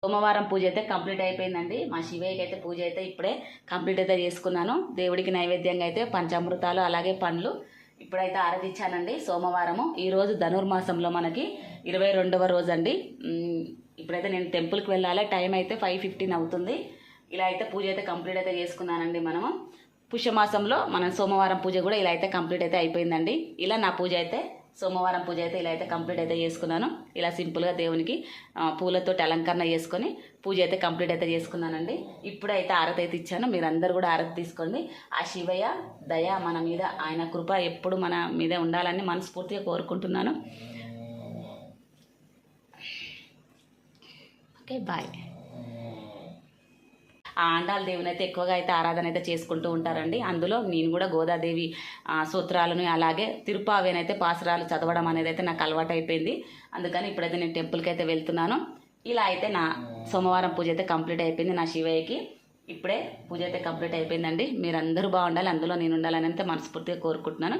సోమవారం పూజ అయితే కంప్లీట్ అయిపోయిందండి. మా శివయ్యకి అయితే పూజ అయితే ఇప్పుడే కంప్లీట్ అయితే చేసుకున్నాను. దేవుడికి నైవేద్యంగా అయితే పంచామృతాలు అలాగే పండ్లు ఇప్పుడైతే ఆరతిచ్చానండి. సోమవారము ఈరోజు ధనుర్మాసంలో మనకి 22వ రోజు అండి. ఇప్పుడైతే నేను టెంపుల్కి వెళ్ళాలి. టైం అయితే 5:15 అవుతుంది. ఇలా అయితే పూజ అయితే కంప్లీట్ అయితే చేసుకున్నానండి. మనము పుష్యమాసంలో మనం సోమవారం పూజ కూడా ఇలా అయితే కంప్లీట్ అయితే అయిపోయిందండి. ఇలా నా పూజ అయితే సోమవారం పూజ అయితే ఇలా అయితే కంప్లీట్ అయితే చేసుకున్నాను. ఇలా సింపుల్గా దేవునికి పూలతో అలంకరణ చేసుకొని పూజ అయితే కంప్లీట్ అయితే చేసుకున్నానండి. ఇప్పుడైతే ఆరతి అయితే ఇచ్చాను. మీరందరూ కూడా ఆరతి తీసుకోండి. ఆ శివయ్య దయ మన మీద, ఆయన కృప ఎప్పుడు మన మీద ఉండాలని మనస్ఫూర్తిగా కోరుకుంటున్నాను. Okay, bye. ఆ ఆండాల దేవుని అయితే ఎక్కువగా అయితే ఆరాధన అయితే చేసుకుంటూ ఉంటారండి. అందులో నేను కూడా గోదాదేవి సూత్రాలను అలాగే తిరుపావేనైతే పాసురాలు చదవడం అనేది అయితే నాకు అలవాటు అయిపోయింది. అందుకని ఇప్పుడైతే నేను టెంపుల్కి అయితే వెళ్తున్నాను. ఇలా అయితే నా సోమవారం పూజ అయితే కంప్లీట్ అయిపోయింది. నా శివయ్యకి ఇప్పుడే పూజ అయితే కంప్లీట్ అయిపోయిందండి. మీరందరూ బాగుండాలి, అందులో నేను ఉండాలని అయితే మనస్ఫూర్తిగా కోరుకుంటున్నాను.